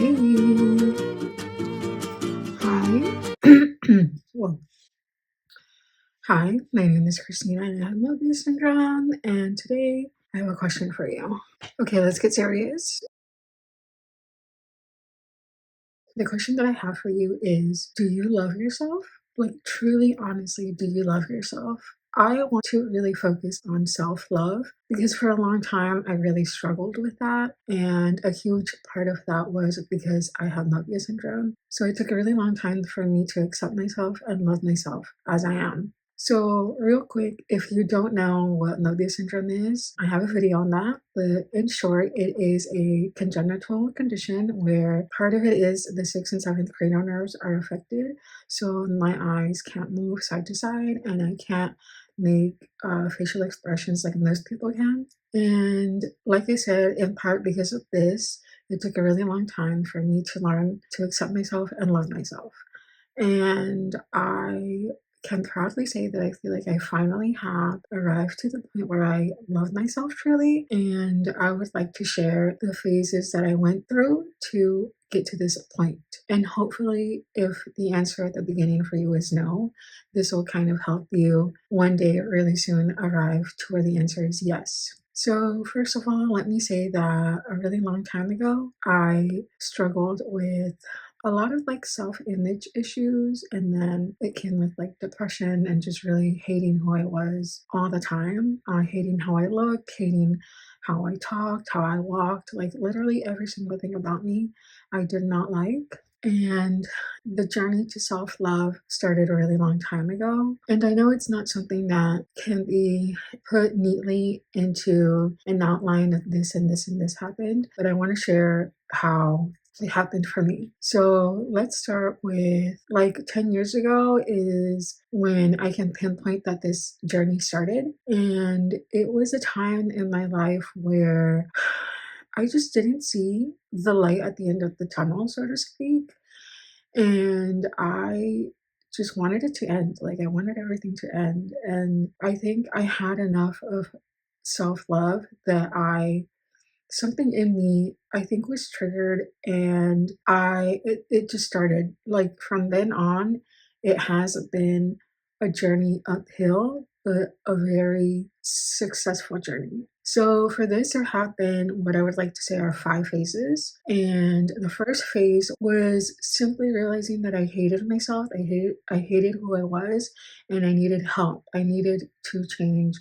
Hey, hi. Well, hi, my name is Christina and I have Mobius syndrome, and today I have a question for you. Okay, let's get serious. The question that I have for you is, do you love yourself? Like, truly, honestly, do you love yourself? I want to really focus on self love because for a long time I really struggled with that. And a huge part of that was because I have Mobius syndrome. So it took a really long time for me to accept myself and love myself as I am. So, real quick, if you don't know what Mobius syndrome is, I have a video on that. But in short, it is a congenital condition where part of it is the sixth and seventh cranial nerves are affected. So, my eyes can't move side to side and I can't make facial expressions like most people can. And like I said, in part because of this, it took a really long time for me to learn to accept myself and love myself. And I can proudly say that I feel like I finally have arrived to the point where I love myself truly. And I would like to share the phases that I went through to get to this point. And hopefully, if the answer at the beginning for you is no, this will kind of help you one day really soon arrive to where the answer is yes. So, first of all, let me say that a really long time ago, I struggled with a lot of like self image issues, and then it came with like depression and just really hating who I was all the time, hating how I looked, hating how I talked, how I walked, like literally every single thing about me I did not like. And the journey to self love started a really long time ago. And I know it's not something that can be put neatly into an outline of this and this and this happened, but I want to share how it happened for me. So let's start with like 10 years ago is when I can pinpoint that this journey started. And it was a time in my life where I just didn't see the light at the end of the tunnel, so to speak. And I just wanted it to end. Like I wanted everything to end. And I think I had enough of self love that something in me I think was triggered, and it just started. Like from then on, it has been a journey uphill, but a very successful journey. So for this there have been what I would like to say are five phases. And the first phase was simply realizing that I hated myself. I hated who I was, and I needed help. I needed to change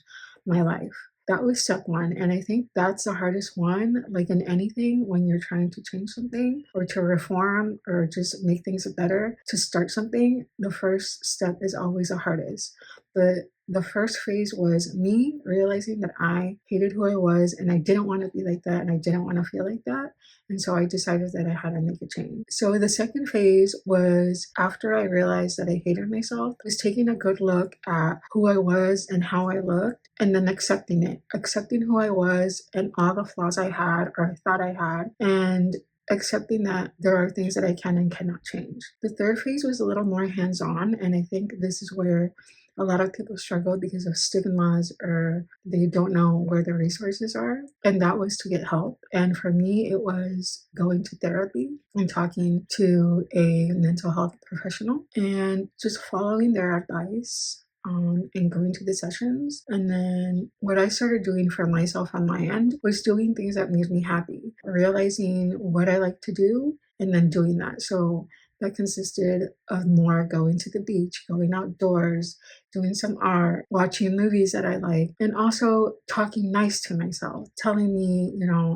my life. That was step one. And I think that's the hardest one, like in anything, when you're trying to change something or to reform or just make things better, to start something, the first step is always the hardest. But the first phase was me realizing that I hated who I was and I didn't want to be like that and I didn't want to feel like that. And so I decided that I had to make a change. So the second phase was after I realized that I hated myself, was taking a good look at who I was and how I looked, and then accepting it, accepting who I was and all the flaws I had or I thought I had, and accepting that there are things that I can and cannot change. The third phase was a little more hands on, and I think this is where a lot of people struggle because of stigmas or they don't know where the resources are. And that was to get help. And for me, it was going to therapy and talking to a mental health professional and just following their advice. And going to the sessions. And then what I started doing for myself on my end was doing things that made me happy, realizing what I like to do and then doing that. So that consisted of more going to the beach, going outdoors, doing some art, watching movies that I like, and also talking nice to myself, telling me,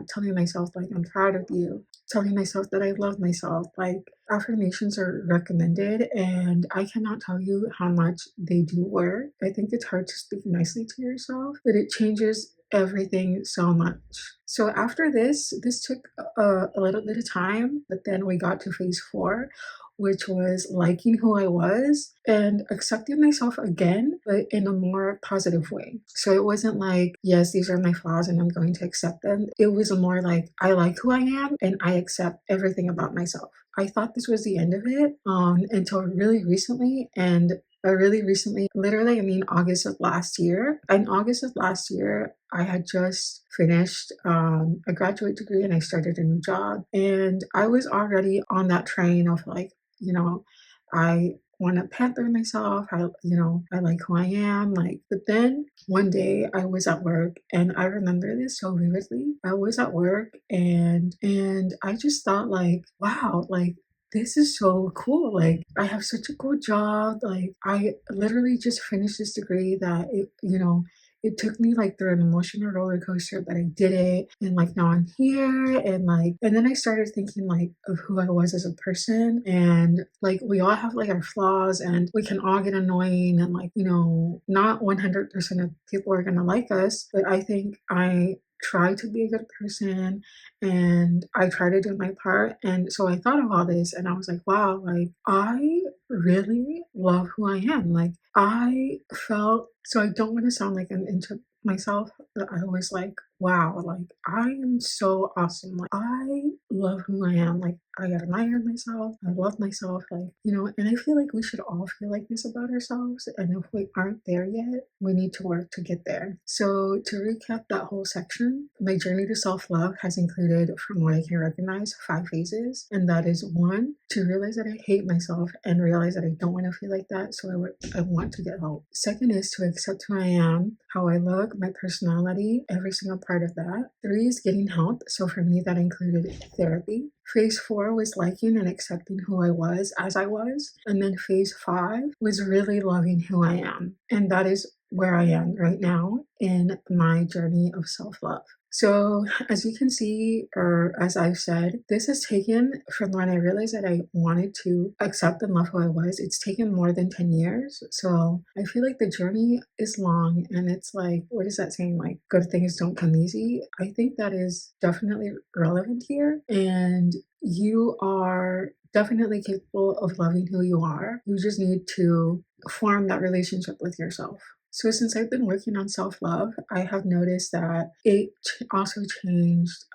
telling myself like I'm proud of you, telling myself that I love myself. Like affirmations are recommended, and I cannot tell you how much they do work. I think it's hard to speak nicely to yourself, but it changes everything so much. So after this took a little bit of time, but then we got to phase four, which was liking who I was and accepting myself again, but in a more positive way. So it wasn't like, yes, these are my flaws and I'm going to accept them. It was more like, I like who I am and I accept everything about myself. I thought this was the end of it until really recently. And really recently, literally, I mean, August of last year. In August of last year, I had just finished a graduate degree and I started a new job. And I was already on that train of like, you know, I want to pamper myself. I like who I am. Like, but then one day I was at work and I remember this so vividly. I was at work and I just thought like, wow, like this is so cool. Like, I have such a cool job. Like, I literally just finished this degree that it took me like through an emotional roller coaster, but I did it. And like now I'm here and then I started thinking like of who I was as a person. And like we all have like our flaws and we can all get annoying and like, not 100% of people are gonna like us, but I think I try to be a good person and I try to do my part. And so I thought of all this and I was like, wow, like I really love who I am. Like I felt so I don't want to sound like I'm into myself, but I was like, wow, like I am so awesome. Like I love who I am. Like I admire myself. I love myself. Like, and I feel like we should all feel like this about ourselves. And if we aren't there yet, we need to work to get there. So to recap that whole section, my journey to self-love has included, from what I can recognize, 5 phases. And that is 1, to realize that I hate myself and realize that I don't want to feel like that. So I want to get help. 2nd is to accept who I am, how I look, my personality, every single part of that. 3 is getting help. So for me, that included therapy. Phase 4 was liking and accepting who I was as I was. And then phase 5 was really loving who I am. And that is where I am right now in my journey of self-love. So as you can see, or as I've said, this has taken, from when I realized that I wanted to accept and love who I was, it's taken more than 10 years. So I feel like the journey is long and it's like, what is that saying? Like, good things don't come easy. I think that is definitely relevant here. And you are definitely capable of loving who you are. You just need to form that relationship with yourself. So since I've been working on self-love, I have noticed that it also changed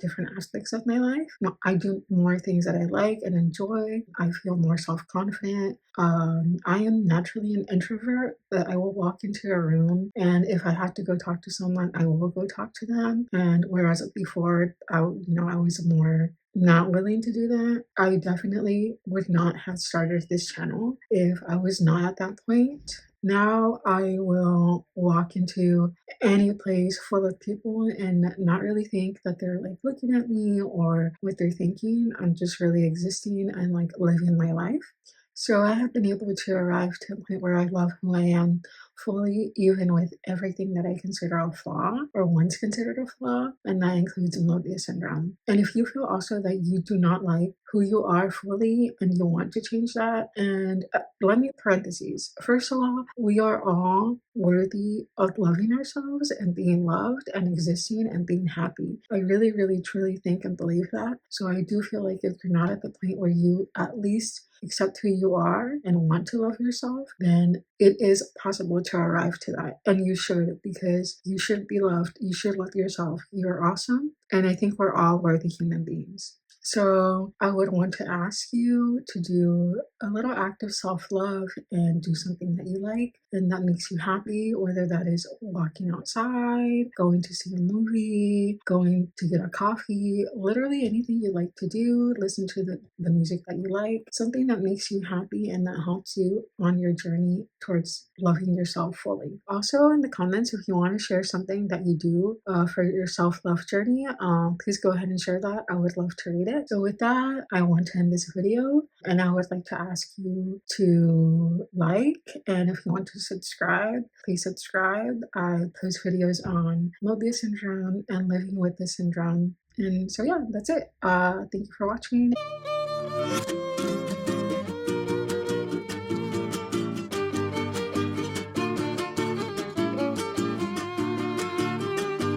different aspects of my life. Now, I do more things that I like and enjoy. I feel more self-confident. I am naturally an introvert, but I will walk into a room and if I have to go talk to someone, I will go talk to them. And whereas before, I was more not willing to do that. I definitely would not have started this channel if I was not at that point. Now I will walk into any place full of people and not really think that they're like looking at me or what they're thinking. I'm just really existing and like living my life. So I have been able to arrive to a point where I love who I am fully, even with everything that I consider a flaw or once considered a flaw, and that includes Mobius syndrome. And if you feel also that you do not like who you are fully and you want to change that, and let me parentheses. First of all, we are all worthy of loving ourselves and being loved and existing and being happy. I really, really, truly think and believe that. So I do feel like if you're not at the point where you at least accept who you are and want to love yourself, then it is possible to arrive to that. And you should, because you should be loved. You should love yourself. You're awesome. And I think we're all worthy human beings. So I would want to ask you to do a little act of self-love and do something that you like and that makes you happy, whether that is walking outside, going to see a movie, going to get a coffee, literally anything you like to do, listen to the music that you like, something that makes you happy and that helps you on your journey towards loving yourself fully. Also in the comments, if you want to share something that you do for your self-love journey, please go ahead and share that. I would love to read it. So with that, I want to end this video and I would like to ask you to like, and if you want to subscribe, please subscribe. I post videos on Mobius syndrome and living with this syndrome. And so yeah, that's it. Thank you for watching.